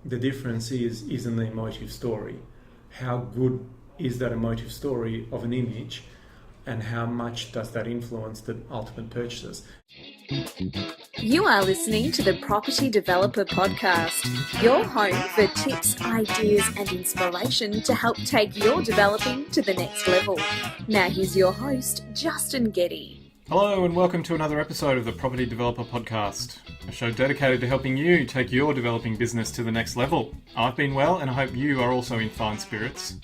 the difference is in the emotive story. How good is that emotive story of an image, and how much does that influence the ultimate purchases? You are listening to the Property Developer Podcast, your home for tips, ideas and inspiration to help take your developing to the next level. Now here's your host, Justin Getty. Hello and welcome to another episode of the Property Developer Podcast, a show dedicated to helping you take your developing business to the next level. I've been well and I hope you are also in fine spirits.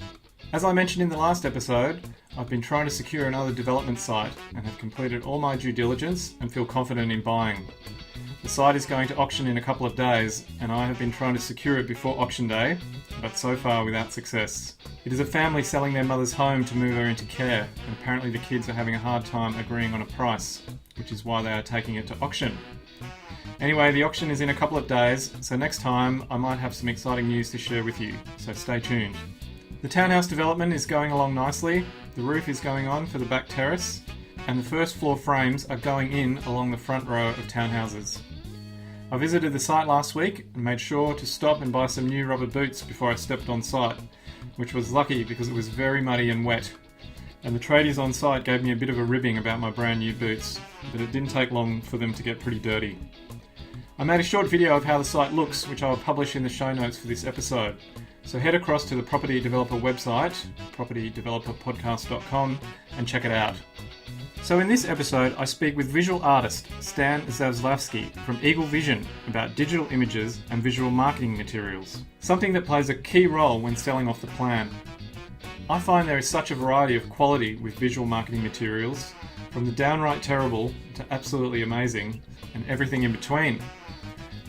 As I mentioned in the last episode, I've been trying to secure another development site and have completed all my due diligence and feel confident in buying. The site is going to auction in a couple of days and I have been trying to secure it before auction day, but so far without success. It is a family selling their mother's home to move her into care, and apparently the kids are having a hard time agreeing on a price, which is why they are taking it to auction. Anyway, the auction is in a couple of days, so next time I might have some exciting news to share with you, so stay tuned. The townhouse development is going along nicely, the roof is going on for the back terrace, and the first floor frames are going in along the front row of townhouses. I visited the site last week and made sure to stop and buy some new rubber boots before I stepped on site, which was lucky because it was very muddy and wet. And the tradies on site gave me a bit of a ribbing about my brand new boots, but it didn't take long for them to get pretty dirty. I made a short video of how the site looks, which I will publish in the show notes for this episode. So head across to the Property Developer website, propertydeveloperpodcast.com, and check it out. So in this episode, I speak with visual artist Stan Zaslavsky from Eagle Vision about digital images and visual marketing materials, something that plays a key role when selling off the plan. I find there is such a variety of quality with visual marketing materials, from the downright terrible to absolutely amazing, and everything in between.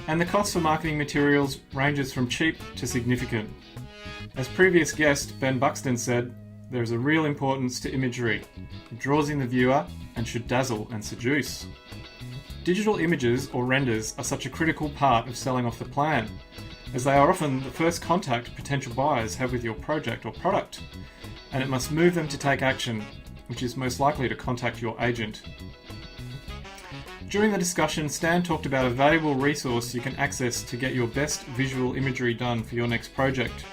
And the cost for marketing materials ranges from cheap to significant. As previous guest Ben Buxton said, there is a real importance to imagery. It draws in the viewer and should dazzle and seduce. Digital images or renders are such a critical part of selling off the plan, as they are often the first contact potential buyers have with your project or product, and it must move them to take action, which is most likely to contact your agent. During the discussion, Stan talked about a valuable resource you can access to get your best visual imagery done for your next project.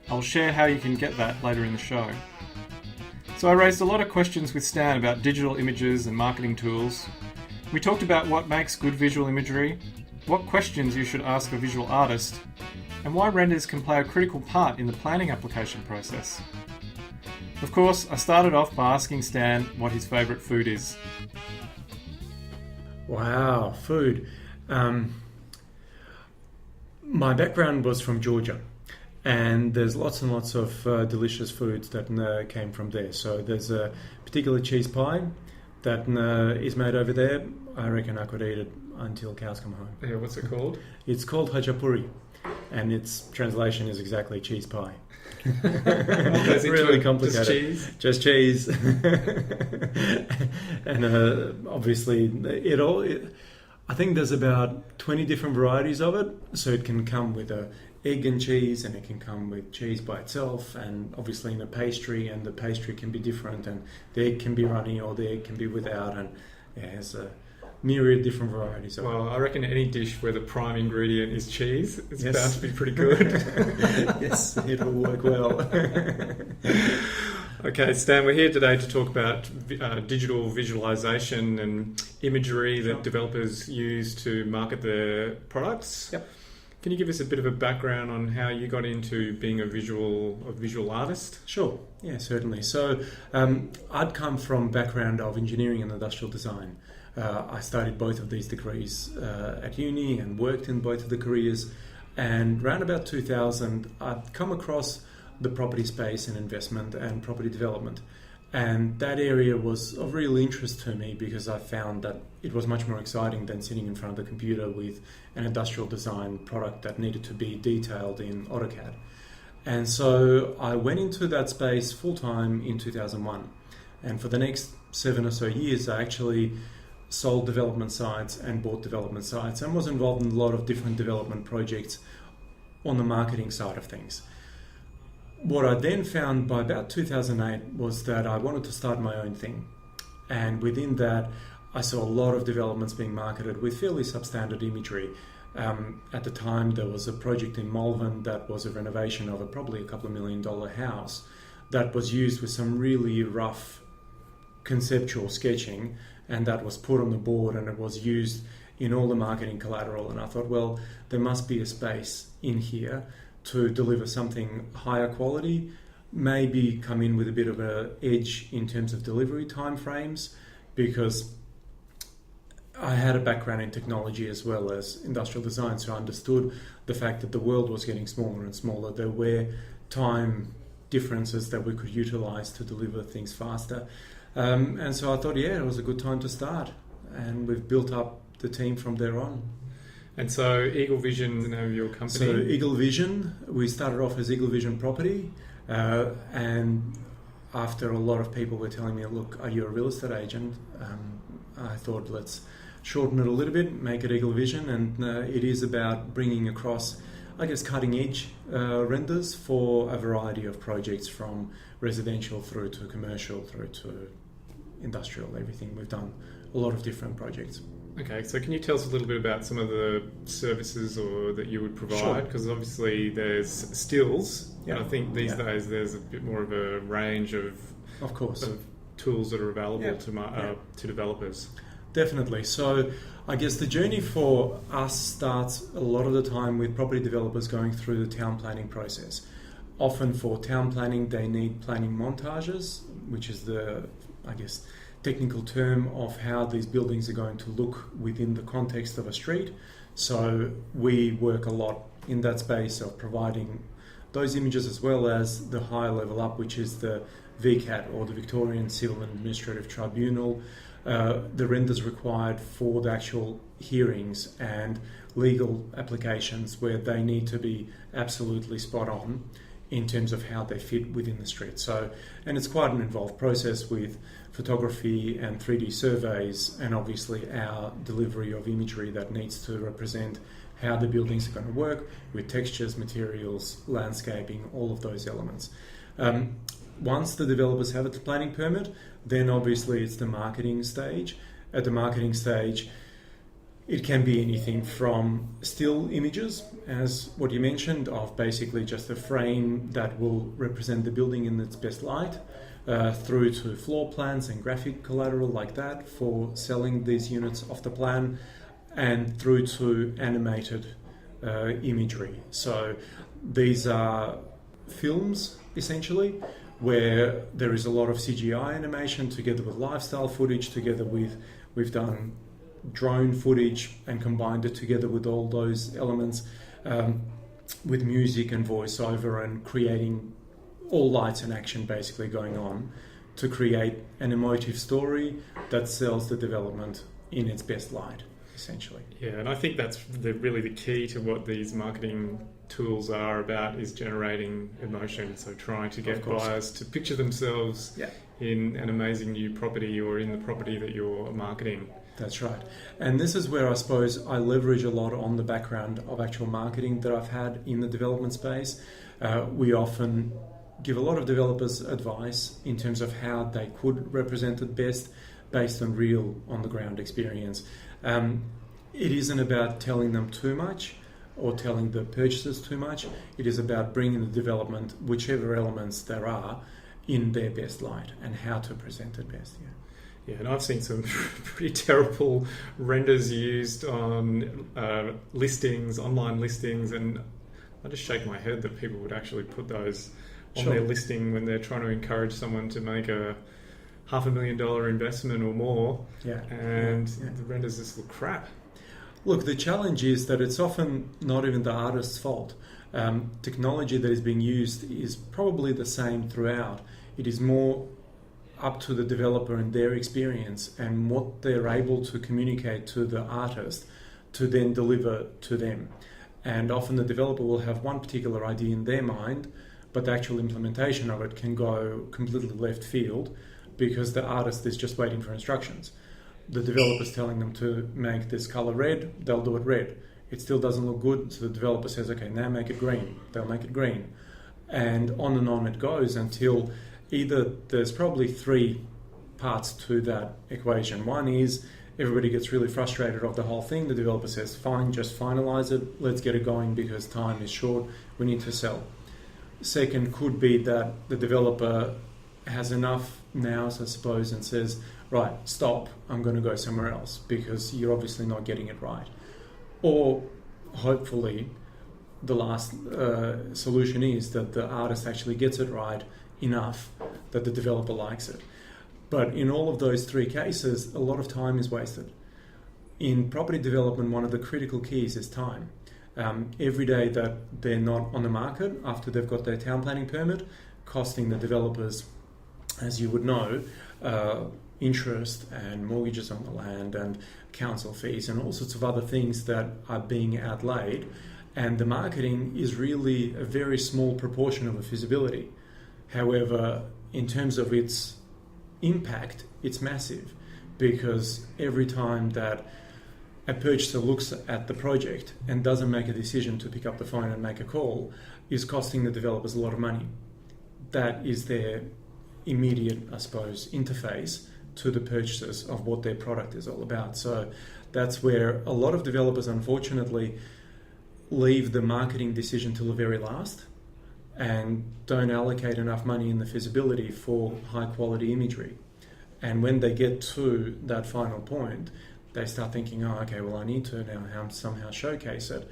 I'll share how you can get that later in the show. So I raised a lot of questions with Stan about digital images and marketing tools. We talked about what makes good visual imagery, what questions you should ask a visual artist, and why renders can play a critical part in the planning application process. Of course, I started off by asking Stan what his favourite food is. Wow, food. My background was from Georgia. And there's lots and lots of delicious foods that came from there. So there's a particular cheese pie that is made over there. I reckon I could eat it until cows come home. Yeah, what's it called? It's called hachapuri, and its translation is exactly cheese pie. It's really complicated. Just cheese? Just cheese. And obviously I think there's about 20 different varieties of it. So it can come with a egg and cheese, and it can come with cheese by itself, and obviously in a pastry, and the pastry can be different, and the egg can be runny or the egg can be without, and yeah, there's a myriad different varieties of it. Well, I reckon any dish where the prime ingredient is cheese, it's bound to be pretty good. Yes, it'll work well. Okay, Stan, we're here today to talk about digital visualization and imagery that developers use to market their products. Yep. Can you give us a bit of a background on how you got into being a visual artist? Sure, yeah, certainly. So I'd come from a background of engineering and industrial design. I studied both of these degrees at uni and worked in both of the careers. And around about 2000, I'd come across the property space and investment and property development. And that area was of real interest to me because I found that it was much more exciting than sitting in front of the computer with an industrial design product that needed to be detailed in AutoCAD. And so I went into that space full-time in 2001. And for the next 7 or so years, I actually sold development sites and bought development sites and was involved in a lot of different development projects on the marketing side of things. What I then found by about 2008 was that I wanted to start my own thing. And within that, I saw a lot of developments being marketed with fairly substandard imagery. At the time, there was a project in Malvern that was a renovation of probably a couple of $1 million house that was used with some really rough conceptual sketching, and that was put on the board and it was used in all the marketing collateral. And I thought, well, there must be a space in here to deliver something higher quality, maybe come in with a bit of an edge in terms of delivery timeframes, because I had a background in technology as well as industrial design, so I understood the fact that the world was getting smaller and smaller. There were time differences that we could utilize to deliver things faster. And so I thought, yeah, it was a good time to start. And we've built up the team from there on. And so Eagle Vision is the name of your company? So Eagle Vision, we started off as Eagle Vision Property. And after a lot of people were telling me, look, are you a real estate agent? I thought, let's shorten it a little bit, make it Eagle Vision. And it is about bringing across, I guess, cutting edge renders for a variety of projects, from residential through to commercial, through to industrial, everything. We've done a lot of different projects. Okay, so can you tell us a little bit about some of the services that you would provide? Because obviously there's stills, and I think these days there's a bit more of a range of tools that are available to developers. Definitely. So I guess the journey for us starts a lot of the time with property developers going through the town planning process. Often for town planning, they need planning montages, which is the, I guess, technical term of how these buildings are going to look within the context of a street. So we work a lot in that space of providing those images, as well as the higher level up, which is the VCAT, or the Victorian Civil and Administrative Tribunal, the renders required for the actual hearings and legal applications, where they need to be absolutely spot on in terms of how they fit within the street. So, and it's quite an involved process with photography and 3D surveys, and obviously our delivery of imagery that needs to represent how the buildings are going to work with textures, materials, landscaping, all of those elements. Once the developers have a planning permit, then obviously it's the marketing stage. At the marketing stage, it can be anything from still images, as what you mentioned, of basically just a frame that will represent the building in its best light, through to floor plans and graphic collateral like that for selling these units off the plan, and through to animated imagery. So these are films, essentially, where there is a lot of CGI animation together with lifestyle footage, together with, we've done drone footage and combined it together with all those elements, with music and voiceover, and creating all lights and action basically going on to create an emotive story that sells the development in its best light, essentially. Yeah, and I think that's really the key to what these marketing tools are about, is generating emotion. So trying to get buyers to picture themselves in an amazing new property, or in the property that you're marketing. That's right. And this is where I suppose I leverage a lot on the background of actual marketing that I've had in the development space. We often give a lot of developers advice in terms of how they could represent it best based on real on-the-ground experience. It isn't about telling them too much or telling the purchasers too much. It is about bringing the development, whichever elements there are, in their best light, and how to present it best. Yeah, and I've seen some pretty terrible renders used on listings, online listings, and I just shake my head that people would actually put those on their listing when they're trying to encourage someone to make a $500,000 investment or more, and the renders just look crap. Look, the challenge is that it's often not even the artist's fault. Technology that is being used is probably the same throughout. It is more up to the developer and their experience and what they're able to communicate to the artist to then deliver to them. And often the developer will have one particular idea in their mind, but the actual implementation of it can go completely left field because the artist is just waiting for instructions. The developer's telling them to make this color red, they'll do it red. It still doesn't look good, so the developer says, okay, now make it green. They'll make it green. And on it goes until either there's probably three parts to that equation. One is everybody gets really frustrated of the whole thing. The developer says, fine, just finalize it. Let's get it going because time is short. We need to sell. Second could be that the developer has enough nows, I suppose, and says, right, stop, I'm going to go somewhere else because you're obviously not getting it right. Or hopefully the last solution is that the artist actually gets it right enough that the developer likes it. But in all of those three cases, a lot of time is wasted. In property development, one of the critical keys is time. Every day that they're not on the market after they've got their town planning permit, costing the developers, as you would know, interest and mortgages on the land and council fees and all sorts of other things that are being outlaid. And the marketing is really a very small proportion of a feasibility. However, in terms of its impact, it's massive, because every time that a purchaser looks at the project and doesn't make a decision to pick up the phone and make a call is costing the developers a lot of money. That is their immediate, I suppose, interface to the purchasers of what their product is all about. So that's where a lot of developers, unfortunately, leave the marketing decision till the very last and don't allocate enough money in the feasibility for high quality imagery. And when they get to that final point, they start thinking, oh, okay, well, I need to now somehow showcase it.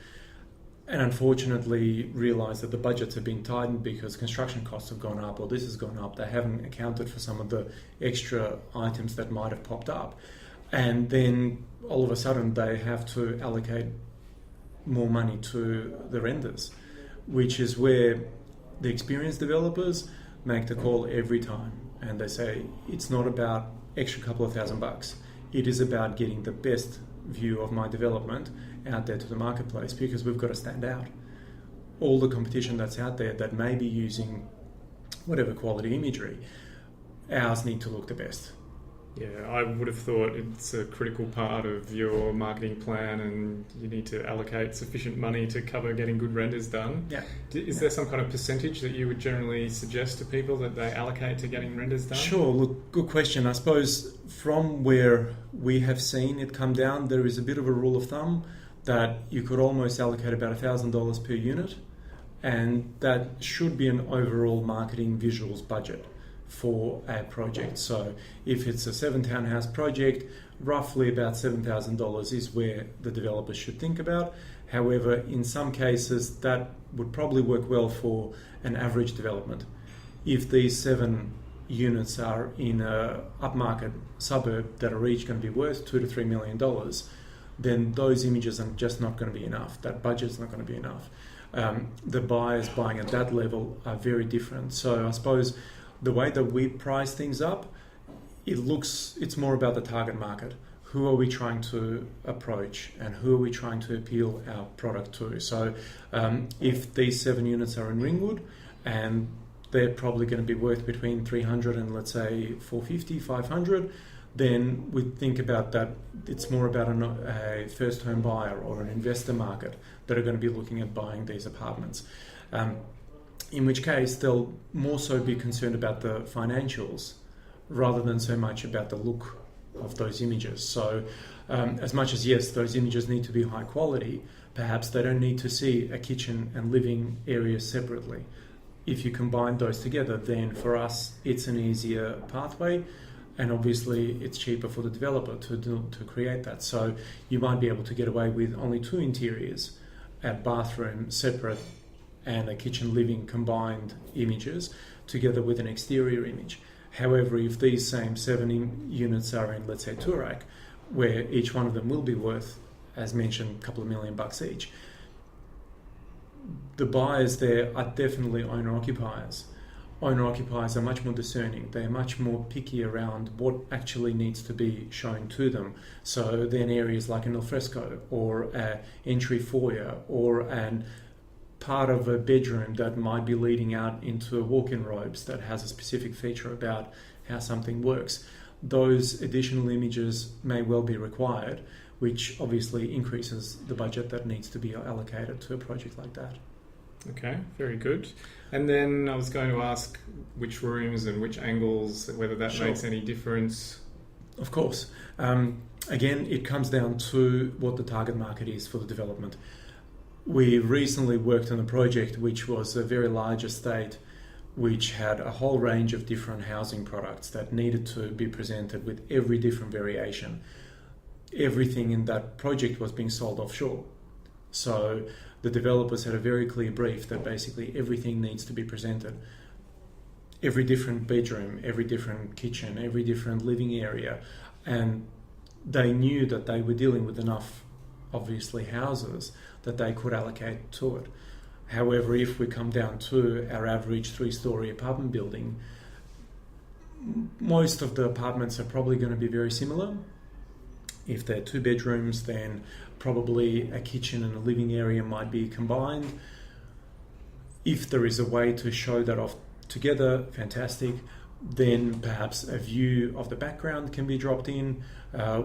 And unfortunately realize that the budgets have been tightened because construction costs have gone up or this has gone up. They haven't accounted for some of the extra items that might have popped up. And then all of a sudden they have to allocate more money to the renders, which is where the experienced developers make the call every time. And they say, it's not about extra couple of $1,000. It is about getting the best view of my development out there to the marketplace, because we've got to stand out. All the competition that's out there that may be using whatever quality imagery, ours need to look the best. Yeah, I would have thought it's a critical part of your marketing plan, and you need to allocate sufficient money to cover getting good renders done. Yeah. Is there some kind of percentage that you would generally suggest to people that they allocate to getting renders done? Sure, look, good question. I suppose from where we have seen it come down, there is a bit of a rule of thumb that you could almost allocate about $1,000 per unit, and that should be an overall marketing visuals budget for a project. So if it's a 7 townhouse project, roughly about $7,000 is where the developer should think about. However, in some cases that would probably work well for an average development. If these 7 units are in a upmarket suburb that are each going to be worth $2 to $3 million, then those images are just not going to be enough. That budget's not going to be enough. The buyers buying at that level are very different. So I suppose the way that we price things up, it's more about the target market. Who are we trying to approach and who are we trying to appeal our product to? So if these 7 units are in Ringwood and they're probably going to be worth between 300 and let's say 450, 500, then we think about that. It's more about a first home buyer or an investor market that are going to be looking at buying these apartments. In which case they'll more so be concerned about the financials rather than so much about the look of those images. So as much as, yes, those images need to be high quality, perhaps they don't need to see a kitchen and living area separately. If you combine those together, then for us it's an easier pathway, and obviously it's cheaper for the developer to create that. So you might be able to get away with only 2 interiors, a bathroom separate and a kitchen living combined images together with an exterior image. However, if these same 7 units are in, let's say, Toorak, where each one of them will be worth, as mentioned, a couple of $1 million each, the buyers there are definitely owner-occupiers. Owner-occupiers are much more discerning. They're much more picky around what actually needs to be shown to them. So then areas like an alfresco or an entry foyer or an part of a bedroom that might be leading out into walk-in robes that has a specific feature about how something works. Those additional images may well be required, which obviously increases the budget that needs to be allocated to a project like that. Okay, very good. And then I was going to ask which rooms and which angles, whether that Sure. makes any difference. Of course. again, it comes down to what the target market is for the development. We recently worked on a project which was a very large estate which had a whole range of different housing products that needed to be presented with every different variation. Everything in that project was being sold offshore. So the developers had a very clear brief that basically everything needs to be presented. Every different bedroom, every different kitchen, every different living area. And they knew that they were dealing with enough, obviously, houses that they could allocate to it. However, if we come down to our average 3-story apartment building, most of the apartments are probably going to be very similar. If they're 2 bedrooms, then probably a kitchen and a living area might be combined. If there is a way to show that off together, fantastic. Then perhaps a view of the background can be dropped in.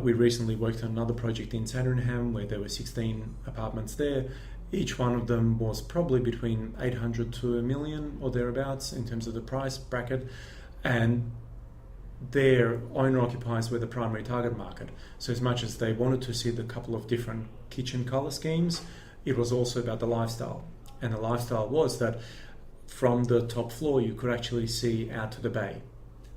We recently worked on another project in Sandringham where there were 16 apartments there. Each one of them was probably between 800 to $1 million or thereabouts in terms of the price bracket. And their owner-occupiers were the primary target market. So as much as they wanted to see the couple of different kitchen colour schemes, it was also about the lifestyle. And the lifestyle was that from the top floor you could actually see out to the bay.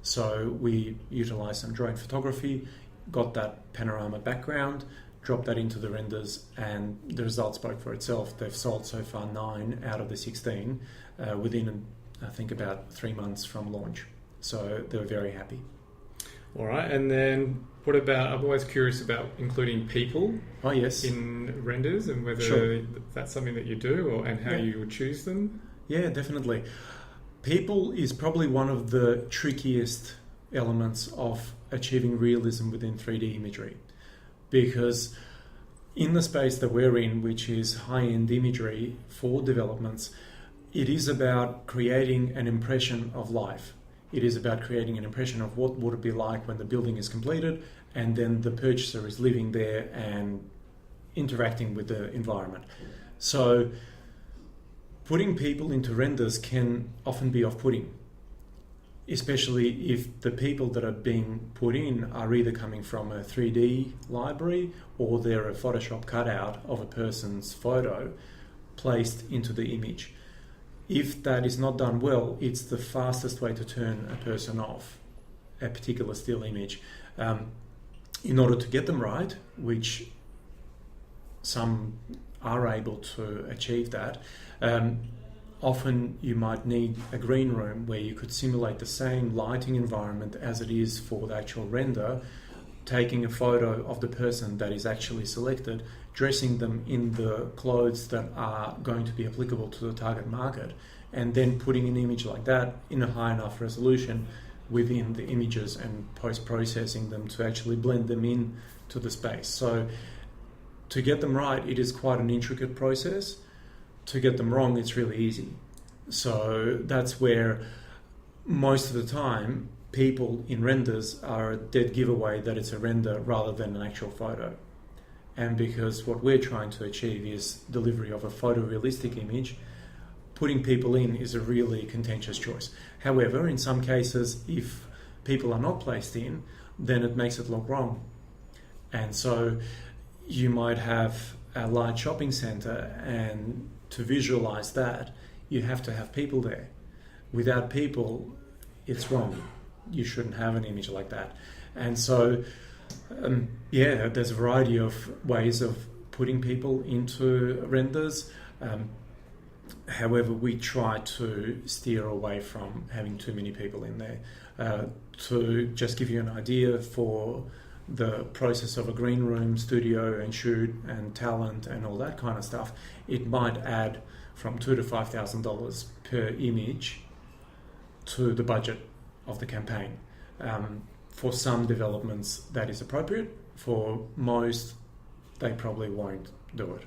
So we utilised some drone photography, got that panorama background, dropped that into the renders, and the result spoke for itself. They've sold so far 9 out of the 16 within, I think, about 3 months from launch. So they were very happy. All right, and then what about, I'm always curious about including people in renders and whether that's something that you do and how you would choose them. Yeah, definitely. People is probably one of the trickiest elements of achieving realism within 3D imagery, because in the space that we're in, which is high-end imagery for developments, it is about creating an impression of life. It is about creating an impression of what would it be like when the building is completed and then the purchaser is living there and interacting with the environment. So putting people into renders can often be off-putting, especially if the people that are being put in are either coming from a 3D library or they're a Photoshop cutout of a person's photo placed into the image. If that is not done well, it's the fastest way to turn a person off a particular still image. In order to get them right, which some are able to achieve that, often you might need a green room where you could simulate the same lighting environment as it is for the actual render, taking a photo of the person that is actually selected, dressing them in the clothes that are going to be applicable to the target market, and then putting an image like that in a high enough resolution within the images and post-processing them to actually blend them in to the space. So to get them right, it is quite an intricate process. To get them wrong, it's really easy. So that's where most of the time people in renders are a dead giveaway that it's a render rather than an actual photo. And because what we're trying to achieve is delivery of a photorealistic image, putting people in is a really contentious choice. However, in some cases, if people are not placed in, then it makes it look wrong. And so you might have a large shopping centre, and to visualize that, you have to have people there. Without people, it's wrong. You shouldn't have an image like that. And so there's a variety of ways of putting people into renders. However, we try to steer away from having too many people in there. To just give you an idea, for the process of a green room, studio and shoot and talent and all that kind of stuff, it might add from $2,000 to $5,000 per image to the budget of the campaign. For some developments that is appropriate. For most, they probably won't do it.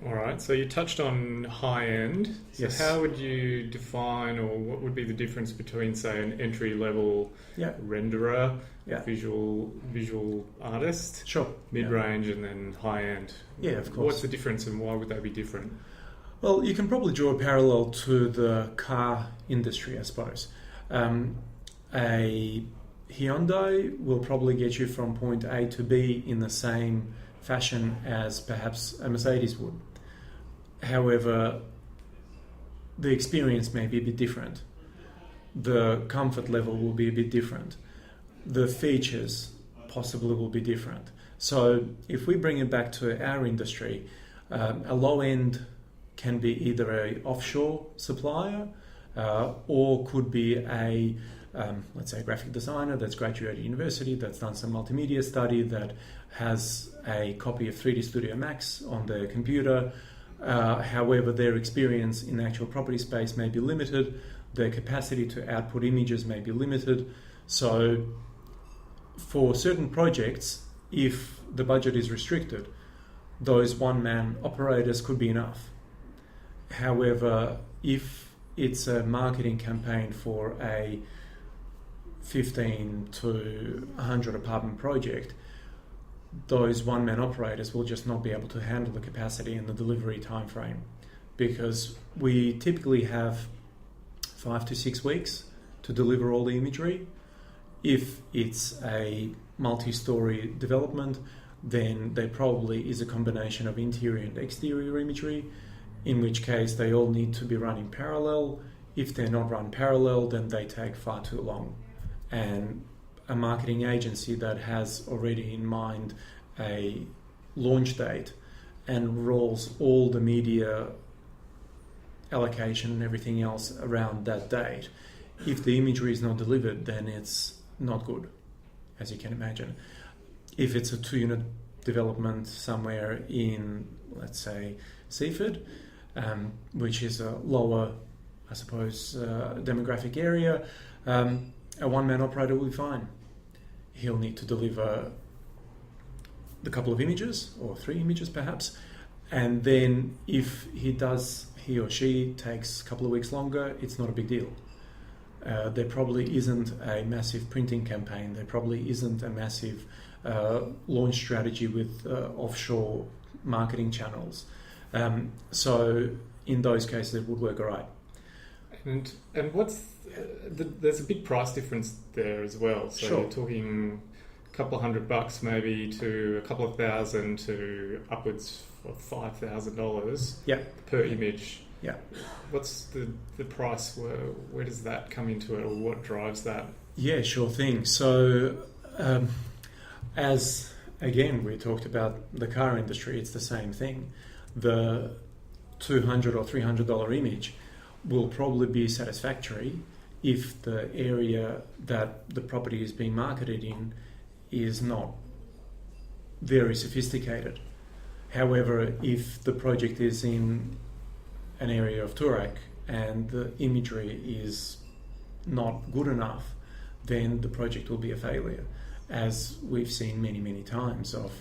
All right, so you touched on high-end. So yes. How would you define, or what would be the difference between, say, an entry-level renderer, visual artist, mid-range, and then high-end? Yeah, of course. What's the difference, and why would they be different? Well, you can probably draw a parallel to the car industry, I suppose. A Hyundai will probably get you from point A to B in the same fashion as perhaps a Mercedes would. However, the experience may be a bit different. The comfort level will be a bit different. The features possibly will be different. So if we bring it back to our industry, a low end can be either a offshore supplier or could be a let's say, graphic designer that's graduated university, that's done some multimedia study, that has a copy of 3D Studio Max on their computer. However, their experience in the actual property space may be limited. Their capacity to output images may be limited. So for certain projects, if the budget is restricted, those one-man operators could be enough. However, if it's a marketing campaign for a 15 to 100 apartment project, those one-man operators will just not be able to handle the capacity and the delivery time frame, because we typically have 5 to 6 weeks to deliver all the imagery. If it's a multi-story development, then there probably is a combination of interior and exterior imagery, in which case they all need to be run in parallel. If they're not run parallel, then they take far too long. And a marketing agency that has already in mind a launch date and rolls all the media allocation and everything else around that date, if the imagery is not delivered, then it's not good, as you can imagine. If it's a 2-unit development somewhere in, let's say, Seaford, which is a lower, I suppose, demographic area, a one-man operator will be fine. He'll need to deliver the couple of images, or 3 images perhaps, and then if he or she takes a couple of weeks longer, it's not a big deal. There probably isn't a massive printing campaign. There probably isn't a massive launch strategy with offshore marketing channels. So in those cases, it would work all right. And what's there's a big price difference there as well. So sure. You're talking a couple of $100 maybe to a couple of thousand to upwards of $5,000 per image. Yeah. What's the price? Where does that come into it, or what drives that? Yeah, sure thing. So as again we talked about the car industry, it's the same thing. The $200 or $300 image will probably be satisfactory if the area that the property is being marketed in is not very sophisticated. However, if the project is in an area of Toorak and the imagery is not good enough, then the project will be a failure, as we've seen many, many times of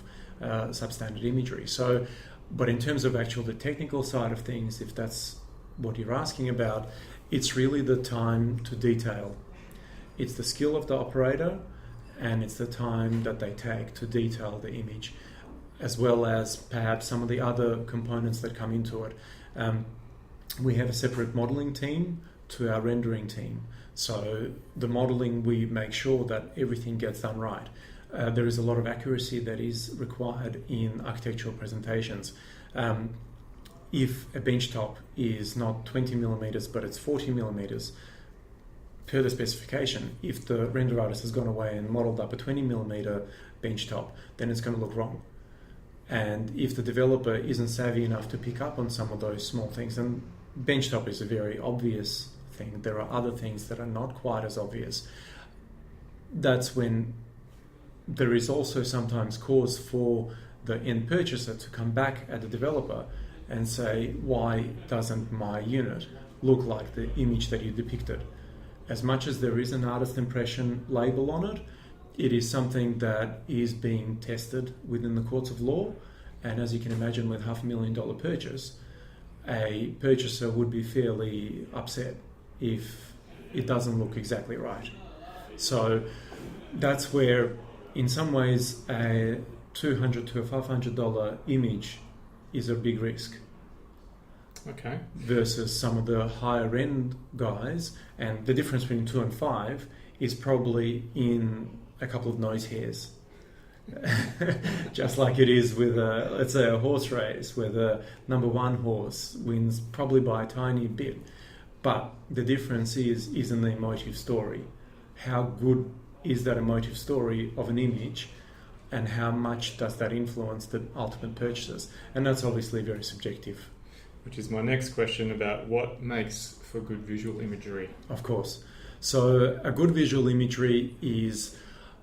substandard imagery. So, but in terms of actual the technical side of things, if that's what you're asking about, it's really the time to detail. It's the skill of the operator, and it's the time that they take to detail the image, as well as perhaps some of the other components that come into it. We have a separate modelling team to our rendering team. So the modelling, we make sure that everything gets done right. There is a lot of accuracy that is required in architectural presentations. If a bench top is not 20 millimeters but it's 40 millimeters per the specification, if the render artist has gone away and modelled up a 20 millimeter bench top, then it's going to look wrong. And if the developer isn't savvy enough to pick up on some of those small things, and bench top is a very obvious thing, there are other things that are not quite as obvious, that's when there is also sometimes cause for the end purchaser to come back at the developer and say, why doesn't my unit look like the image that you depicted? As much as there is an artist impression label on it, it is something that is being tested within the courts of law. And as you can imagine, with $500,000 purchase, a purchaser would be fairly upset if it doesn't look exactly right. So that's where, in some ways, a $200 to a $500 image is a big risk. Okay. Versus some of the higher end guys, and the difference between 2 and 5 is probably in a couple of nose hairs. Just like it is with let's say a horse race where the number one horse wins probably by a tiny bit, but the difference is in the emotive story. How good is that emotive story of an image, and how much does that influence the ultimate purchases? And that's obviously very subjective. Which is my next question about what makes for good visual imagery. Of course. So a good visual imagery is,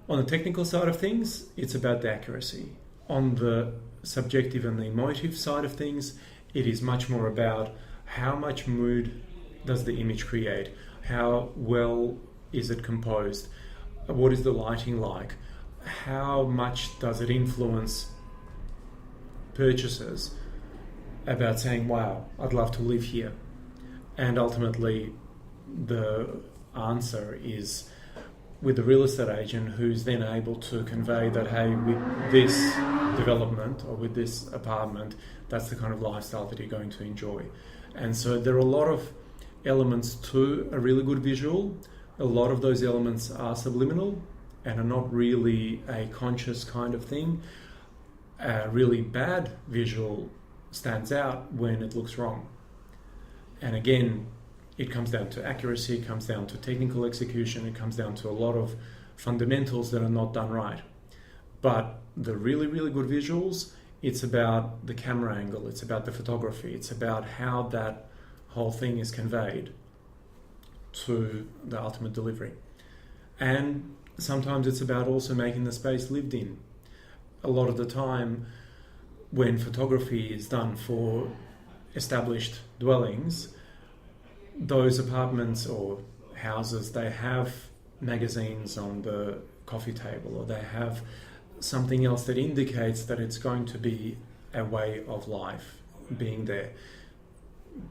on the technical side of things, it's about the accuracy. On the subjective and the emotive side of things, it is much more about how much mood does the image create, how well is it composed, what is the lighting like, how much does it influence purchasers about saying, wow, I'd love to live here. And ultimately, the answer is with the real estate agent, who's then able to convey that, hey, with this development or with this apartment, that's the kind of lifestyle that you're going to enjoy. And so there are a lot of elements to a really good visual. A lot of those elements are subliminal and are not really a conscious kind of thing. A really bad visual stands out when it looks wrong. And again, it comes down to accuracy, it comes down to technical execution, it comes down to a lot of fundamentals that are not done right. But the really, really good visuals, it's about the camera angle, it's about the photography, it's about how that whole thing is conveyed to the ultimate delivery. And sometimes it's about also making the space lived in. A lot of the time, when photography is done for established dwellings, those apartments or houses, they have magazines on the coffee table, or they have something else that indicates that it's going to be a way of life being there.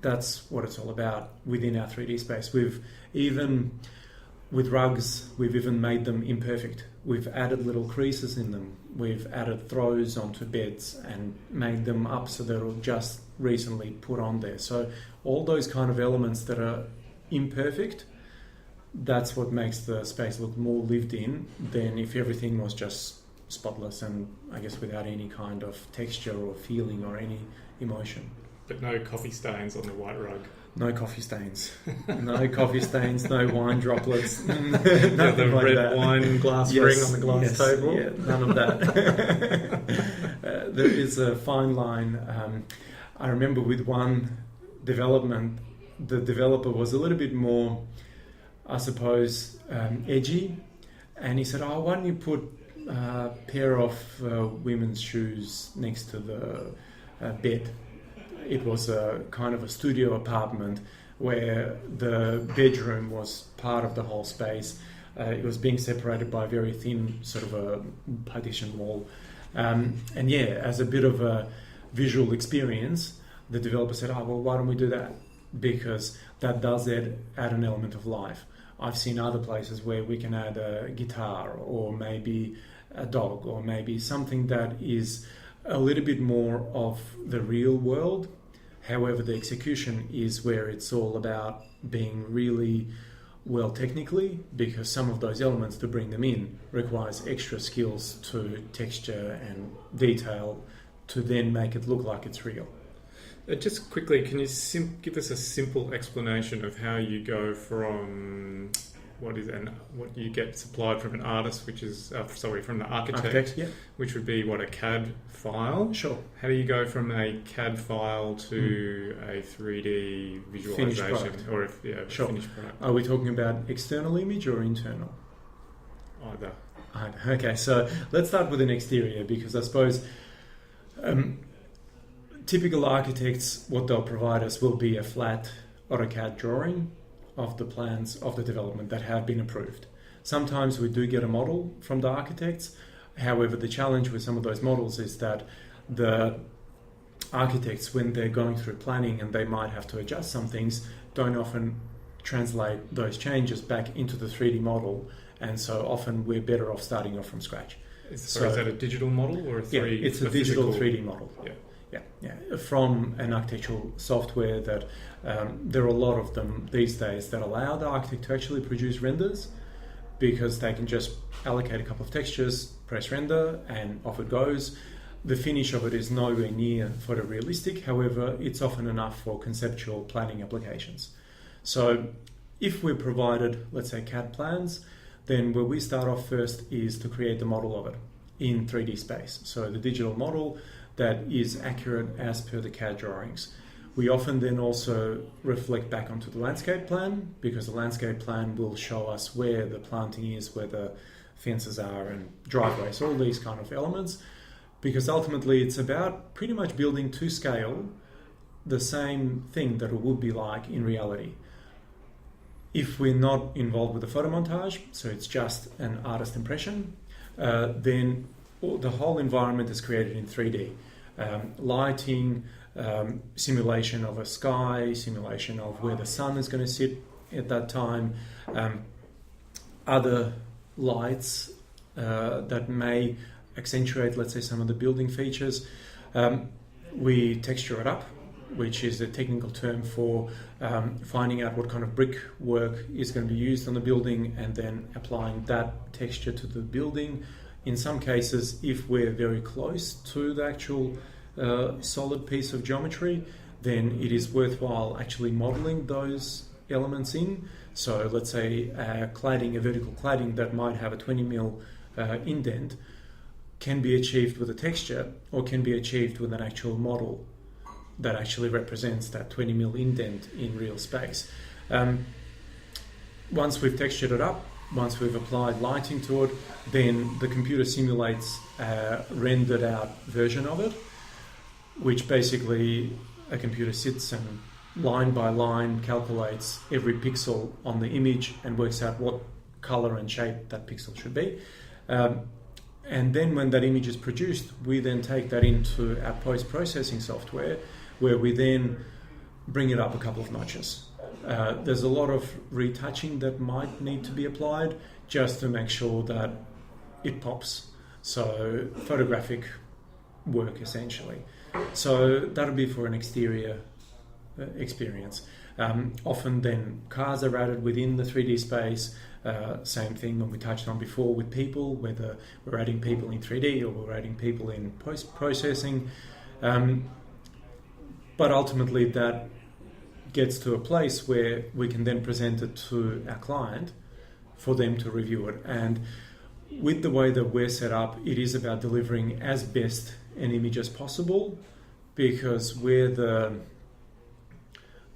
That's what it's all about within our 3D space. We've even, with rugs, we've even made them imperfect. We've added little creases in them. We've added throws onto beds and made them up so they're just recently put on there. So all those kind of elements that are imperfect, that's what makes the space look more lived in than if everything was just spotless and I guess without any kind of texture or feeling or any emotion. But no coffee stains on the white rug. No coffee stains. No coffee stains, no wine droplets. Nothing the like red that. wine glass ring on the glass table. Yeah, none of that. There is a fine line. I remember with one development, the developer was a little bit more, I suppose, edgy. And he said, oh, why don't you put a pair of women's shoes next to the bed? It was a kind of a studio apartment where the bedroom was part of the whole space. It was being separated by a very thin sort of a partition wall. And yeah, as a bit of a visual experience, the developer said, oh, well, why don't we do that? Because that does add an element of life. I've seen other places where we can add a guitar or maybe a dog or maybe something that is a little bit more of the real world. However, the execution is where it's all about being really well technically, because some of those elements, to bring them in, requires extra skills to texture and detail to then make it look like it's real. Just quickly, can you give us a simple explanation of how you go from what you get supplied from an artist, which is from the architect, yeah. Which would be a CAD file. Sure. How do you go from a CAD file to a 3D visualization or sure. finished product? Are we talking about external image or internal? Either. Okay, so let's start with an exterior, because I suppose typical architects, what they'll provide us will be a flat AutoCAD drawing of the plans of the development that have been approved. Sometimes we do get a model from the architects. However, the challenge with some of those models is that the architects, when they're going through planning and they might have to adjust some things, don't often translate those changes back into the 3D model. And so often we're better off starting off from scratch. So is that a digital model or it's a digital 3D model. Yeah. From an architectural software that there are a lot of them these days that allow the architect to actually produce renders, because they can just allocate a couple of textures, press render, and off it goes. The finish of it is nowhere near photorealistic. However, it's often enough for conceptual planning applications. So if we're provided, let's say, CAD plans, then where we start off first is to create the model of it in 3D space. So the digital model that is accurate as per the CAD drawings. We often then also reflect back onto the landscape plan, because the landscape plan will show us where the planting is, where the fences are and driveways, all these kind of elements, because ultimately it's about pretty much building to scale the same thing that it would be like in reality. If we're not involved with the photo montage, so it's just an artist impression, then the whole environment is created in 3D. Lighting, simulation of a sky, simulation of where the sun is going to sit at that time, other lights that may accentuate, let's say, some of the building features. We texture it up, which is the technical term for finding out what kind of brickwork is going to be used on the building and then applying that texture to the building. In some cases, if we're very close to the actual solid piece of geometry, then it is worthwhile actually modeling those elements in. So let's say a vertical cladding that might have a 20mm indent can be achieved with a texture or can be achieved with an actual model that actually represents that 20mm indent in real space. Once we've textured it up, once we've applied lighting to it, then the computer simulates a rendered out version of it, which basically a computer sits and line by line calculates every pixel on the image and works out what color and shape that pixel should be. And then when that image is produced, we then take that into our post-processing software, where we then bring it up a couple of notches. There's a lot of retouching that might need to be applied just to make sure that it pops. So photographic work, essentially. So that'll be for an exterior experience. Often then cars are added within the 3D space. Same thing when we touched on before with people, whether we're adding people in 3D or we're adding people in post-processing. But ultimately that gets to a place where we can then present it to our client for them to review it. And with the way that we're set up, it is about delivering as best an image as possible, because we're the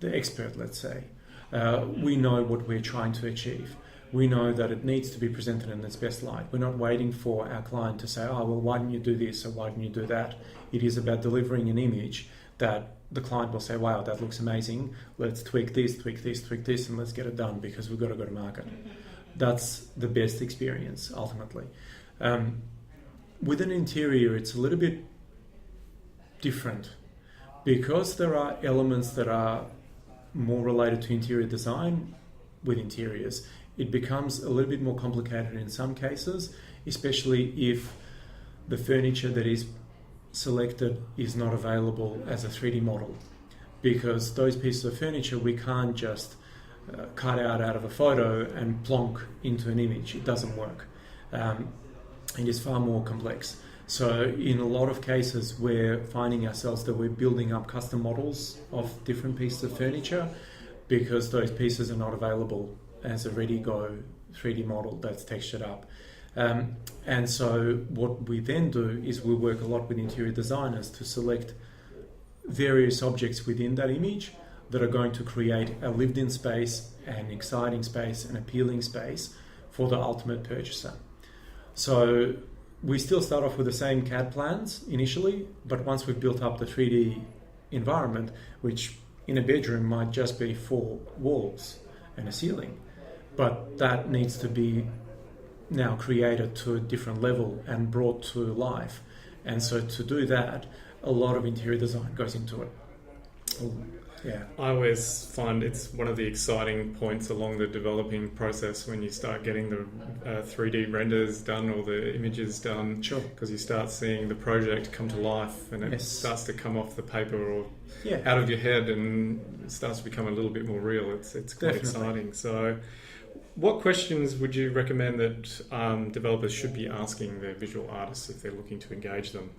expert, let's say. We know what we're trying to achieve. We know that it needs to be presented in its best light. We're not waiting for our client to say, oh, well, why didn't you do this or why didn't you do that? It is about delivering an image that the client will say, wow, that looks amazing. Let's tweak this, and let's get it done because we've got to go to market. That's the best experience, ultimately. With an interior, it's a little bit different because there are elements that are more related to interior design with interiors. It becomes a little bit more complicated in some cases, especially if the furniture that is selected is not available as a 3D model, because those pieces of furniture we can't just cut out of a photo and plonk into an image. It doesn't work. It is far more complex. So in a lot of cases we're finding ourselves that we're building up custom models of different pieces of furniture because those pieces are not available as a ready-go 3D model that's textured up. And so what we then do is we work a lot with interior designers to select various objects within that image that are going to create a lived-in space, an exciting space, an appealing space for the ultimate purchaser. So we still start off with the same CAD plans initially, but once we've built up the 3D environment, which in a bedroom might just be 4 walls and a ceiling, but that needs to be now created to a different level and brought to life. And so to do that, a lot of interior design goes into it. Yeah. I always find it's one of the exciting points along the developing process when you start getting the 3D renders done or the images done. Sure. Because you start seeing the project come to life and it starts to come off the paper or out of your head and it starts to become a little bit more real. It's quite exciting. So What questions would you recommend that developers should be asking their visual artists if they're looking to engage them?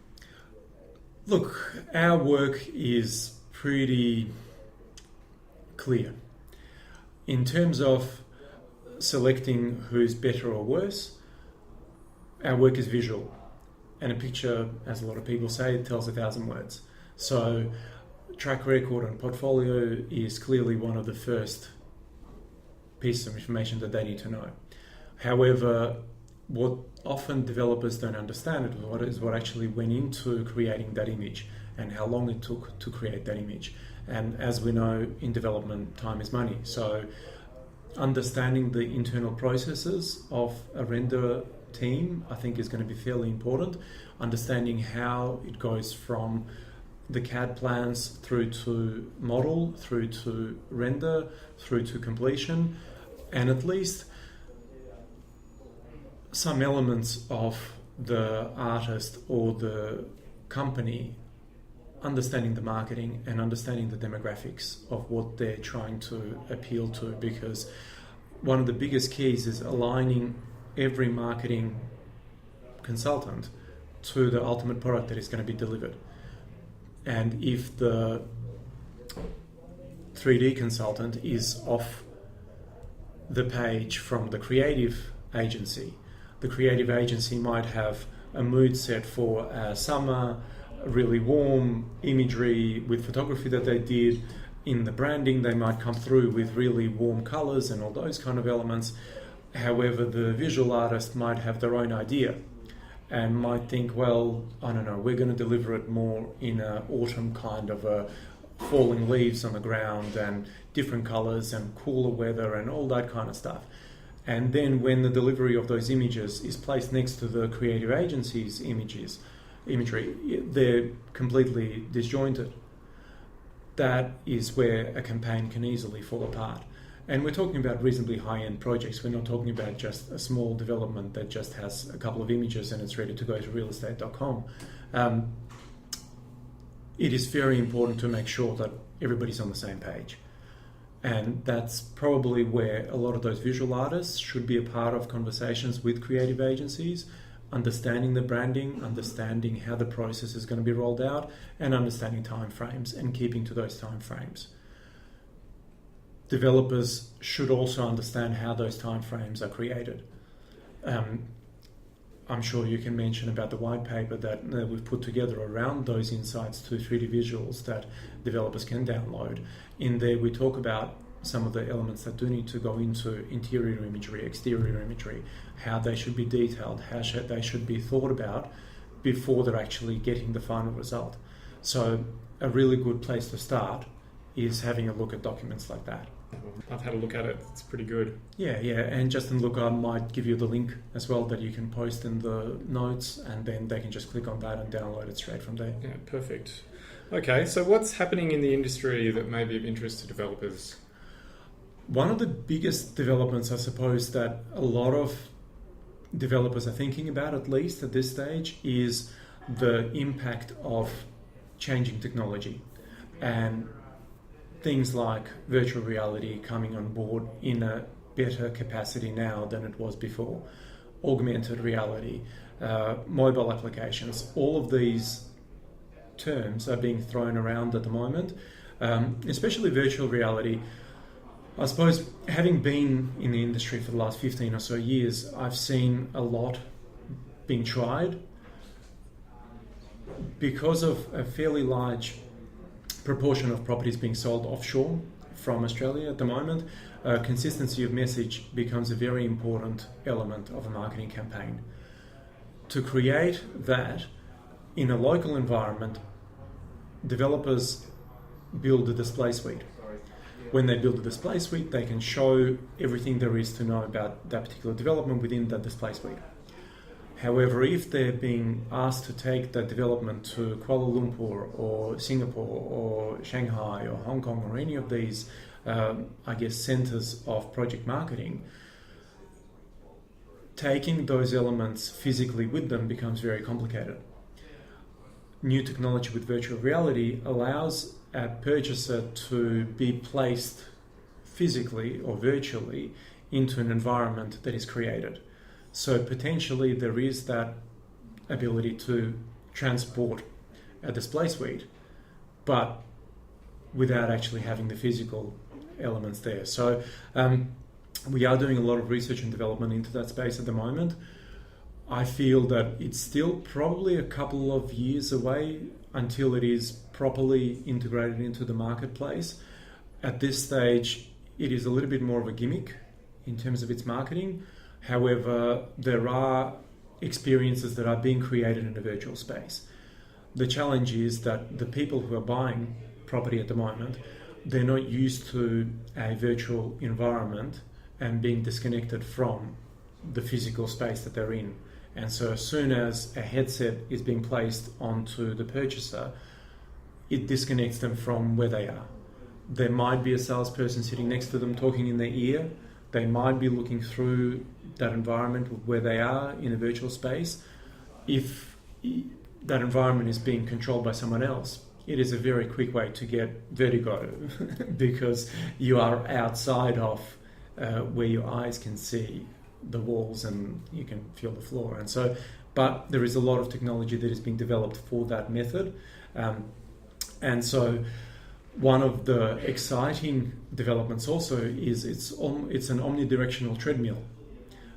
Look, our work is pretty clear in terms of selecting who's better or worse. Our work is visual, and a picture, as a lot of people say, tells 1,000 words. So track record and portfolio is clearly one of the first pieces of information that they need to know. However, what often developers don't understand is what actually went into creating that image and how long it took to create that image. And as we know, in development, time is money. So understanding the internal processes of a render team, I think, is going to be fairly important. Understanding how it goes from the CAD plans through to model, through to render, through to completion, and at least some elements of the artist or the company understanding the marketing and understanding the demographics of what they're trying to appeal to, because one of the biggest keys is aligning every marketing consultant to the ultimate product that is going to be delivered. And if the 3D consultant is off the page from the creative agency, the creative agency might have a mood set for summer, really warm imagery with photography that they did. In the branding, they might come through with really warm colors and all those kind of elements. However, the visual artist might have their own idea and might think, well, I don't know, we're going to deliver it more in an autumn kind of a falling leaves on the ground and different colors and cooler weather and all that kind of stuff. And then when the delivery of those images is placed next to the creative agency's imagery, they're completely disjointed. That is where a campaign can easily fall apart. And we're talking about reasonably high-end projects. We're not talking about just a small development that just has a couple of images and it's ready to go to realestate.com. It is very important to make sure that everybody's on the same page. And that's probably where a lot of those visual artists should be a part of conversations with creative agencies, understanding the branding, understanding how the process is going to be rolled out, and understanding timeframes and keeping to those timeframes. Developers should also understand how those timeframes are created. I'm sure you can mention about the white paper that we've put together around those insights to 3D visuals that developers can download. In there, we talk about some of the elements that do need to go into interior imagery, exterior imagery, how they should be detailed, how they should be thought about before they're actually getting the final result. So a really good place to start is having a look at documents like that. I've had a look at it. It's pretty good. Yeah. And Justin, look, I might give you the link as well that you can post in the notes, and then they can just click on that and download it straight from there. Yeah, perfect. Okay, so what's happening in the industry that may be of interest to developers? One of the biggest developments, I suppose, that a lot of developers are thinking about, at least at this stage, is the impact of changing technology and things like virtual reality coming on board in a better capacity now than it was before. Augmented reality, mobile applications, all of these terms are being thrown around at the moment, especially virtual reality. I suppose, having been in the industry for the last 15 or so years, I've seen a lot being tried. Because of a fairly large proportion of properties being sold offshore from Australia at the moment, consistency of message becomes a very important element of a marketing campaign. To create that in a local environment, developers build a display suite. When they build a display suite, they can show everything there is to know about that particular development within that display suite. However, if they're being asked to take that development to Kuala Lumpur or Singapore or Shanghai or Hong Kong or any of these, centers of project marketing, taking those elements physically with them becomes very complicated. New technology with virtual reality allows a purchaser to be placed physically or virtually into an environment that is created. So potentially there is that ability to transport a display suite, but without actually having the physical elements there. So we are doing a lot of research and development into that space at the moment. I feel that it's still probably a couple of years away until it is properly integrated into the marketplace. At this stage, it is a little bit more of a gimmick in terms of its marketing. However, there are experiences that are being created in a virtual space. The challenge is that the people who are buying property at the moment, they're not used to a virtual environment and being disconnected from the physical space that they're in. And so as soon as a headset is being placed onto the purchaser, it disconnects them from where they are. There might be a salesperson sitting next to them talking in their ear. They might be looking through that environment where they are in a virtual space. If that environment is being controlled by someone else, it is a very quick way to get vertigo because you are outside of where your eyes can see the walls and you can feel the floor. And so, but there is a lot of technology that is being developed for that method. And so one of the exciting developments also is it's an omnidirectional treadmill.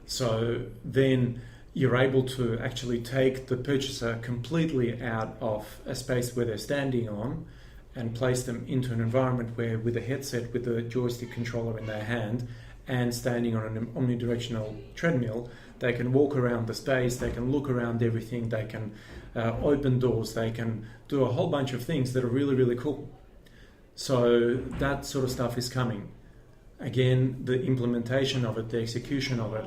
So then you're able to actually take the purchaser completely out of a space where they're standing on and place them into an environment where, with a headset, with a joystick controller in their hand and standing on an omnidirectional treadmill, they can walk around the space, they can look around everything, they can open doors, they can do a whole bunch of things that are really, really cool. So that sort of stuff is coming. Again, the implementation of it, the execution of it,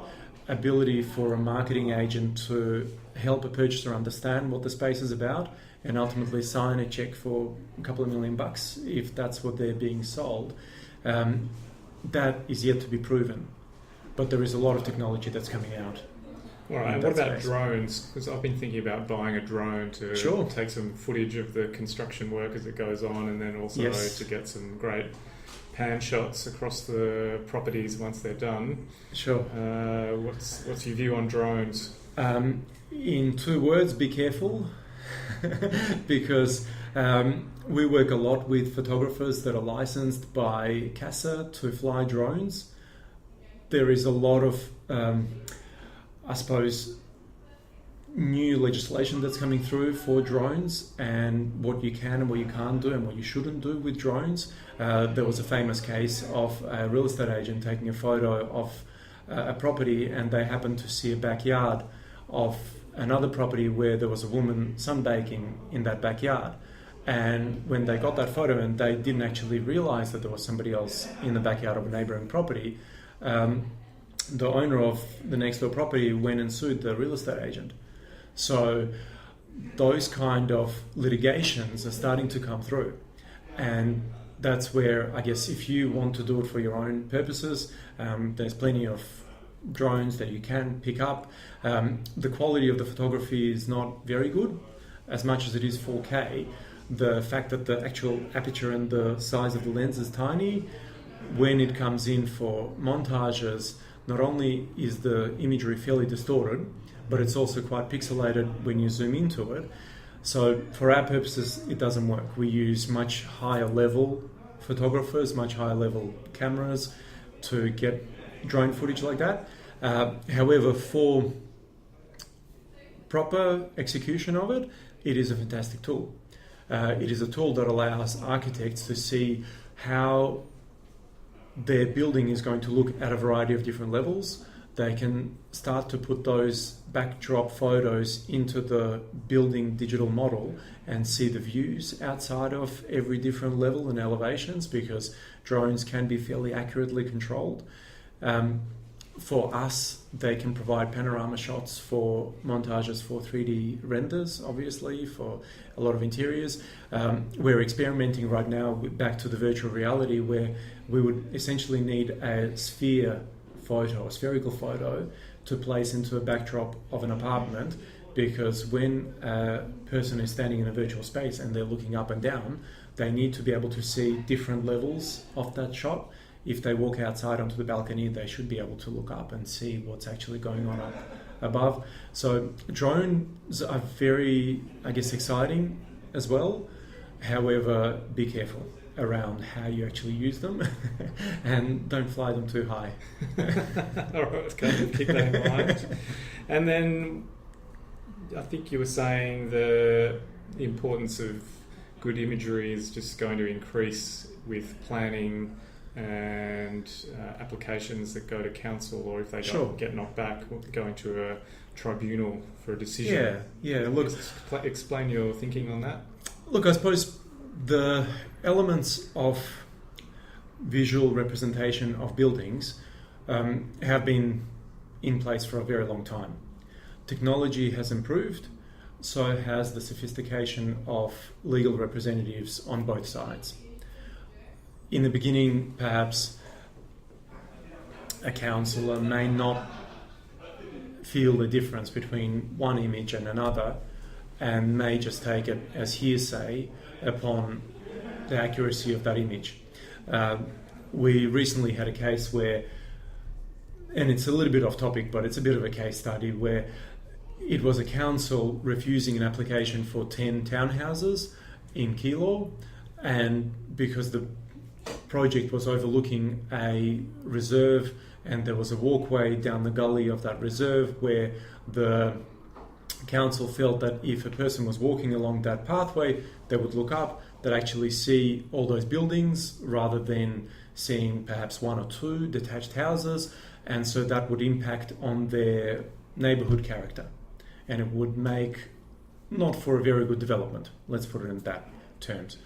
ability for a marketing agent to help a purchaser understand what the space is about and ultimately sign a check for a couple of $1 million if that's what they're being sold. That is yet to be proven. But there is a lot of technology that's coming out. All right, and what about drones? Because I've been thinking about buying a drone to take some footage of the construction work as it goes on, and then also to get some great pan shots across the properties once they're done. Sure. What's your view on drones? In 2 words, be careful. Because we work a lot with photographers that are licensed by CASA to fly drones. There is a lot of, I suppose, new legislation that's coming through for drones and what you can and what you can't do and what you shouldn't do with drones. There was a famous case of a real estate agent taking a photo of a property, and they happened to see a backyard of another property where there was a woman sunbaking in that backyard. And when they got that photo and they didn't actually realize that there was somebody else in the backyard of a neighboring property, the owner of the next door property went and sued the real estate agent. So those kind of litigations are starting to come through. And that's where, I guess, if you want to do it for your own purposes, there's plenty of drones that you can pick up. The quality of the photography is not very good, as much as it is 4K. The fact that the actual aperture and the size of the lens is tiny, when it comes in for montages, not only is the imagery fairly distorted, but it's also quite pixelated when you zoom into it. So for our purposes, it doesn't work. We use much higher level photographers, much higher level cameras to get drone footage like that. However, for proper execution of it, it is a fantastic tool. It is a tool that allows architects to see how their building is going to look at a variety of different levels. They can start to put those backdrop photos into the building digital model and see the views outside of every different level and elevations, because drones can be fairly accurately controlled. For us, they can provide panorama shots for montages for 3D renders, obviously, for a lot of interiors. We're experimenting right now back to the virtual reality, where we would essentially need a spherical photo to place into a backdrop of an apartment, because when a person is standing in a virtual space and they're looking up and down, they need to be able to see different levels of that shot if they walk outside onto the balcony, they should be able to look up and see what's actually going on up above. So drones are very, I guess, exciting as well. However, be careful around how you actually use them and don't fly them too high. All right, okay, keep that in mind. And then I think you were saying the importance of good imagery is just going to increase with planning and applications that go to council, or if they don't get knocked back, going to a tribunal for a decision. Yeah. Look, explain your thinking on that. Look, I suppose the elements of visual representation of buildings have been in place for a very long time. Technology has improved, so has the sophistication of legal representatives on both sides. In the beginning, perhaps a councillor may not feel the difference between one image and another and may just take it as hearsay upon the accuracy of that image. We recently had a case where, and it's a little bit off topic, but it's a bit of a case study, where it was a council refusing an application for 10 townhouses in Keilor, and because the project was overlooking a reserve and there was a walkway down the gully of that reserve where the council felt that if a person was walking along that pathway, they would look up, they'd actually see all those buildings rather than seeing perhaps one or two detached houses, and so that would impact on their neighbourhood character, and it would make not for a very good development, let's put it in that terms.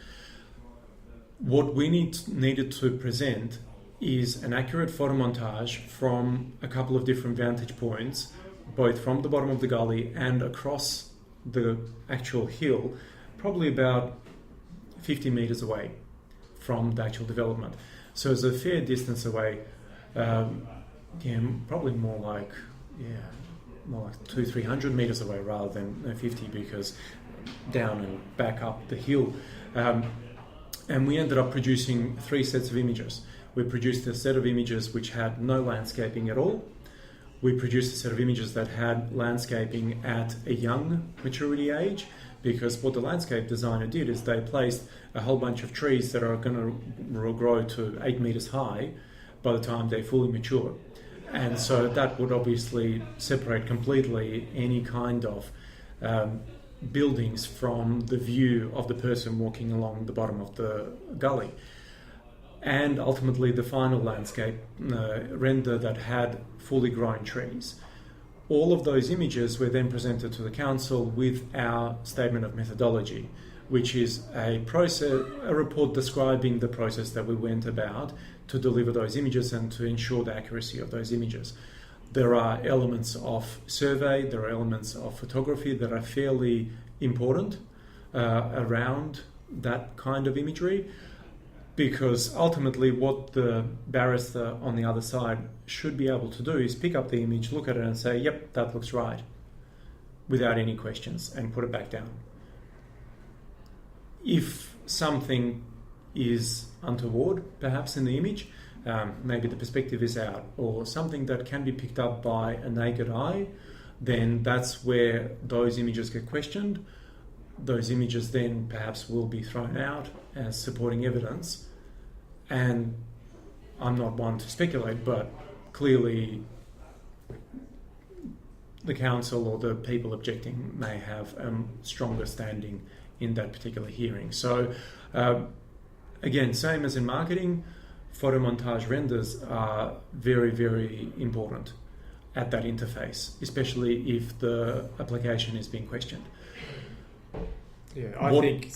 What we needed to present is an accurate photo montage from a couple of different vantage points, both from the bottom of the gully and across the actual hill, probably about 50 metres away from the actual development. So it's a fair distance away, probably more like 200-300 metres away rather than 50, because down and back up the hill. And we ended up producing 3 sets of images. We produced a set of images which had no landscaping at all. We produced a set of images that had landscaping at a young maturity age, because what the landscape designer did is they placed a whole bunch of trees that are going to grow to 8 metres high by the time they fully mature. And so that would obviously separate completely any kind of buildings from the view of the person walking along the bottom of the gully. And ultimately the final landscape render that had fully grown trees. All of those images were then presented to the council with our statement of methodology, which is a report describing the process that we went about to deliver those images and to ensure the accuracy of those images. There are elements of survey, there are elements of photography that are fairly important around that kind of imagery, because ultimately what the barrister on the other side should be able to do is pick up the image, look at it and say, yep, that looks right, without any questions, and put it back down. If something is untoward, perhaps in the image, maybe the perspective is out, or something that can be picked up by a naked eye, then that's where those images get questioned. Those images then perhaps will be thrown out as supporting evidence. And I'm not one to speculate, but clearly the council or the people objecting may have a stronger standing in that particular hearing. So again, same as in marketing, photo montage renders are very, very important at that interface, especially if the application is being questioned. Yeah, I think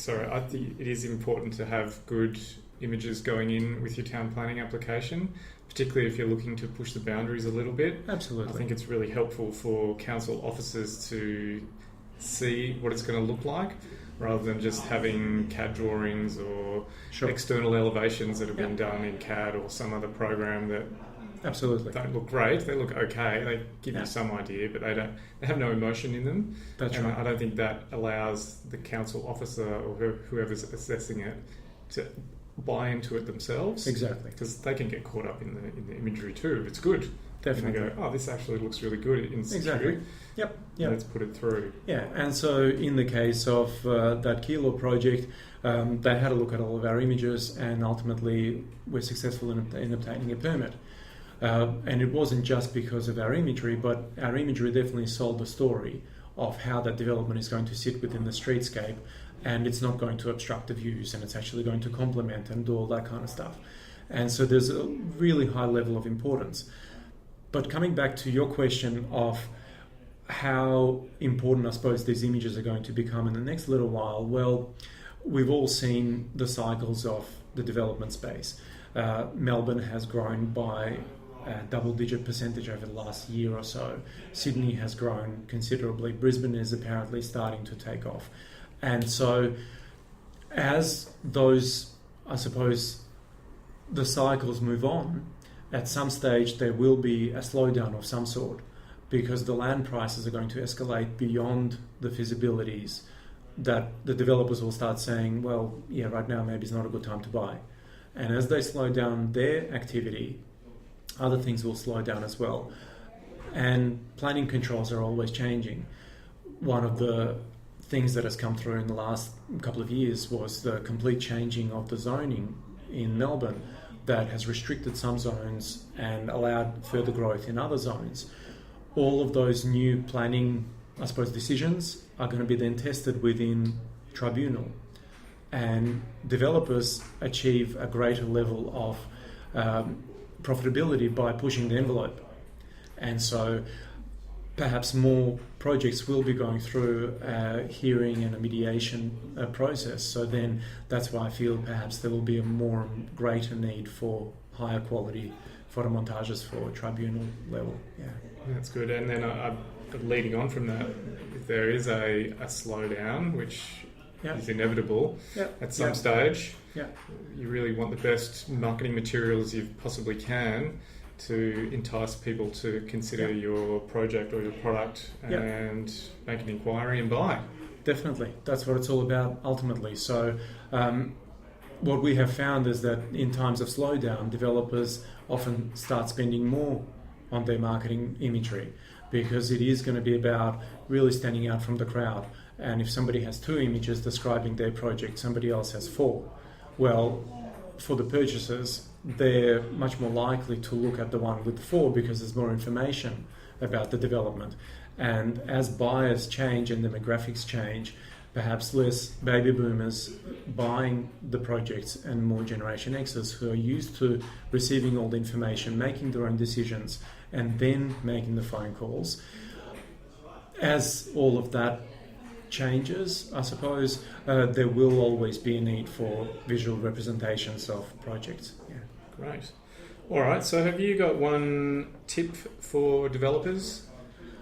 it is important to have good images going in with your town planning application, particularly if you're looking to push the boundaries a little bit. Absolutely. I think it's really helpful for council officers to see what it's going to look like, rather than just having CAD drawings or external elevations that have been done in CAD or some other program that don't look great. They look okay. They give you some idea, but they have no emotion in them. That's right. I don't think that allows the council officer or whoever's assessing it to buy into it themselves. Exactly. Because they can get caught up in the imagery too. If it's good, Definitely. and they go, oh, this actually looks really good in situ. Exactly. Yep. Let's put it through. Yeah, and so in the case of that Kilo project, they had a look at all of our images and ultimately were successful in obtaining a permit. And it wasn't just because of our imagery, but our imagery definitely sold the story of how that development is going to sit within the streetscape, and it's not going to obstruct the views, and it's actually going to complement and do all that kind of stuff. And so there's a really high level of importance. But coming back to your question of how important I suppose these images are going to become in the next little while, well, we've all seen the cycles of the development space. Melbourne has grown by a double-digit percentage over the last year or so. Sydney has grown considerably. Brisbane is apparently starting to take off. And so as those, I suppose, the cycles move on, at some stage there will be a slowdown of some sort, because the land prices are going to escalate beyond the feasibilities that the developers will start saying, well, yeah, right now maybe it's not a good time to buy. And as they slow down their activity, other things will slow down as well. And planning controls are always changing. One of the things that has come through in the last couple of years was the complete changing of the zoning in Melbourne that has restricted some zones and allowed further growth in other zones. All of those new planning, I suppose, decisions are going to be then tested within tribunal, and developers achieve a greater level of profitability by pushing the envelope. And so perhaps more projects will be going through a hearing and a mediation process. So then that's why I feel perhaps there will be a more greater need for higher quality photomontages for tribunal level. Yeah. That's good. And then leading on from that, if there is a slowdown, which is inevitable at some stage, you really want the best marketing materials you possibly can to entice people to consider your project or your product and make an inquiry and buy. Definitely. That's what it's all about ultimately. So what we have found is that in times of slowdown, developers often start spending more on their marketing imagery, because it is going to be about really standing out from the crowd. And if somebody has 2 images describing their project, somebody else has 4, well, for the purchasers, they're much more likely to look at the one with 4 because there's more information about the development. And as buyers change and demographics change, perhaps less baby boomers buying the projects and more Generation Xers who are used to receiving all the information, making their own decisions, and then making the phone calls. As all of that changes, I suppose, there will always be a need for visual representations of projects. Yeah. Great. All right, so have you got one tip for developers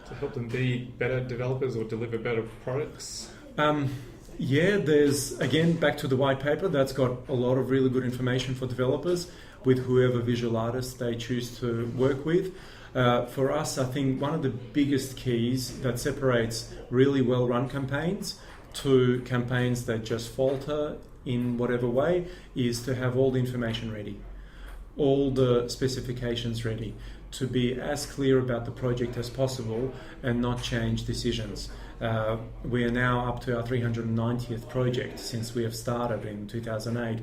to help them be better developers or deliver better products? There's, again, back to the white paper, that's got a lot of really good information for developers with whoever visual artists they choose to work with. For us, I think one of the biggest keys that separates really well-run campaigns to campaigns that just falter in whatever way is to have all the information ready, all the specifications ready, to be as clear about the project as possible and not change decisions. We are now up to our 390th project since we have started in 2008.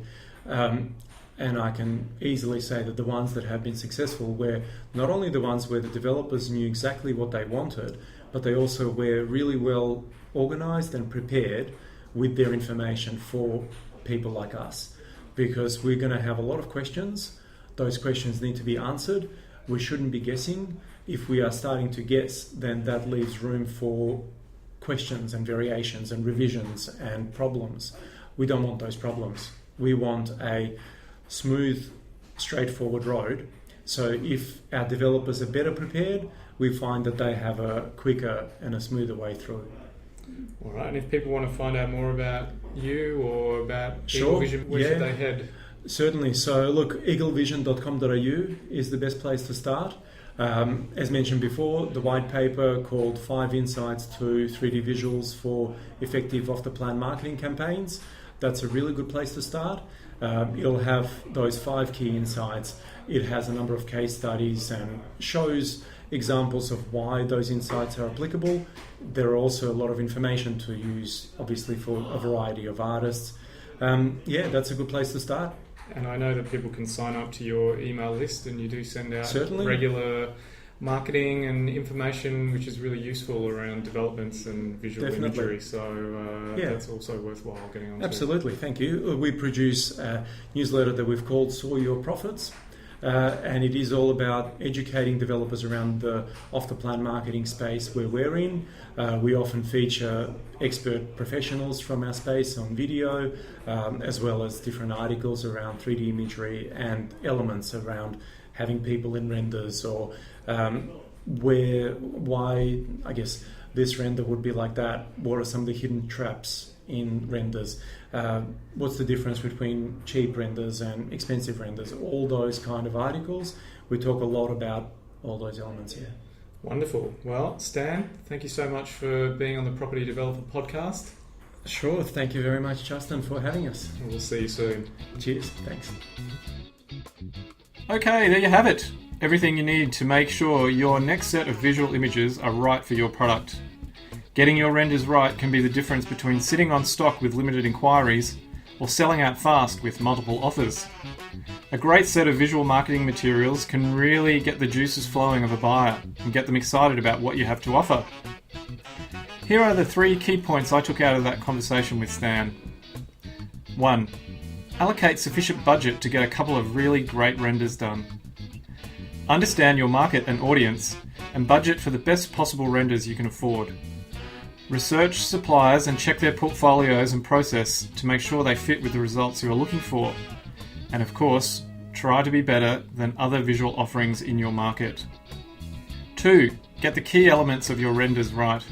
And I can easily say that the ones that have been successful were not only the ones where the developers knew exactly what they wanted, but they also were really well organised and prepared with their information for people like us. Because we're going to have a lot of questions. Those questions need to be answered. We shouldn't be guessing. If we are starting to guess, then that leaves room for questions and variations and revisions and problems. We don't want those problems. We want a smooth, straightforward road. So if our developers are better prepared, we find that they have a quicker and a smoother way through. All right, and if people want to find out more about you or about Sure. Eagle Vision, where should they head? Certainly. So look, eaglevision.com.au is the best place to start. As mentioned before, the white paper called 5 Insights to 3D Visuals for Effective Off-the-Plan Marketing Campaigns. That's a really good place to start. It'll have those 5 key insights. It has a number of case studies and shows examples of why those insights are applicable. There are also a lot of information to use, obviously, for a variety of artists. That's a good place to start. And I know that people can sign up to your email list, and you do send out Certainly. regular marketing and information which is really useful around developments and visual Definitely. imagery. So that's also worthwhile getting on. Absolutely, thank you. We produce a newsletter that we've called Soar Your Profits. And it is all about educating developers around the off-the-plan marketing space where we're in. We often feature expert professionals from our space on video, as well as different articles around 3D imagery and elements around having people in renders, or why I guess this render would be like that. What are some of the hidden traps in renders? What's the difference between cheap renders and expensive renders? All those kind of articles. We talk a lot about all those elements here. Wonderful. Well, Stan, thank you so much for being on the Property Developer Podcast. Sure. Thank you very much, Justin, for having us. And we'll see you soon. Cheers. Thanks. Okay, there you have it. Everything you need to make sure your next set of visual images are right for your product. Getting your renders right can be the difference between sitting on stock with limited inquiries or selling out fast with multiple offers. A great set of visual marketing materials can really get the juices flowing of a buyer and get them excited about what you have to offer. Here are the 3 key points I took out of that conversation with Stan. 1. Allocate sufficient budget to get a couple of really great renders done. Understand your market and audience and budget for the best possible renders you can afford. Research suppliers and check their portfolios and process to make sure they fit with the results you are looking for. And of course, try to be better than other visual offerings in your market. 2. Get the key elements of your renders right.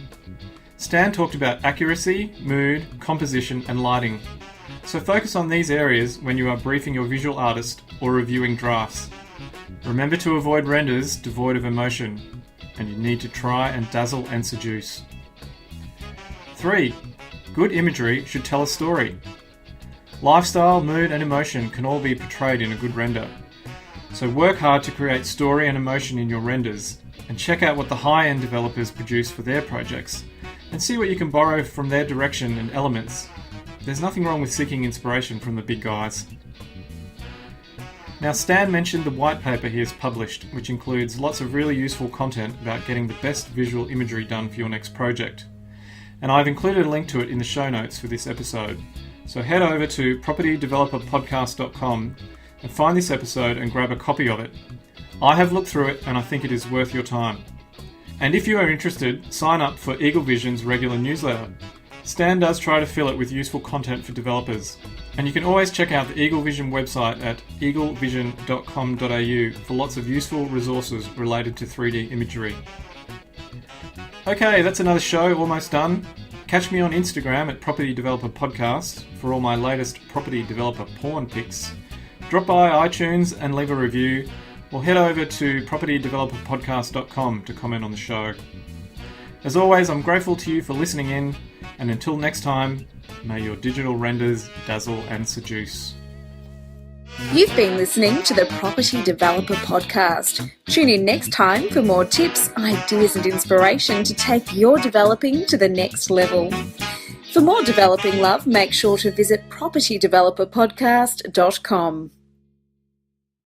Stan talked about accuracy, mood, composition and lighting. So focus on these areas when you are briefing your visual artist or reviewing drafts. Remember to avoid renders devoid of emotion, and you need to try and dazzle and seduce. 3. Good imagery should tell a story. Lifestyle, mood and emotion can all be portrayed in a good render. So work hard to create story and emotion in your renders, and check out what the high-end developers produce for their projects, and see what you can borrow from their direction and elements. There's nothing wrong with seeking inspiration from the big guys. Now, Stan mentioned the white paper he has published, which includes lots of really useful content about getting the best visual imagery done for your next project. And I've included a link to it in the show notes for this episode. So head over to propertydeveloperpodcast.com and find this episode and grab a copy of it. I have looked through it and I think it is worth your time. And if you are interested, sign up for Eagle Vision's regular newsletter. Stan does try to fill it with useful content for developers. And you can always check out the Eagle Vision website at eaglevision.com.au for lots of useful resources related to 3D imagery. Okay, that's another show, almost done. Catch me on Instagram at Property Developer Podcast for all my latest property developer porn pics. Drop by iTunes and leave a review, or head over to propertydeveloperpodcast.com to comment on the show. As always, I'm grateful to you for listening in, and until next time, may your digital renders dazzle and seduce. You've been listening to the Property Developer Podcast. Tune in next time for more tips, ideas and inspiration to take your developing to the next level. For more developing love, make sure to visit propertydeveloperpodcast.com.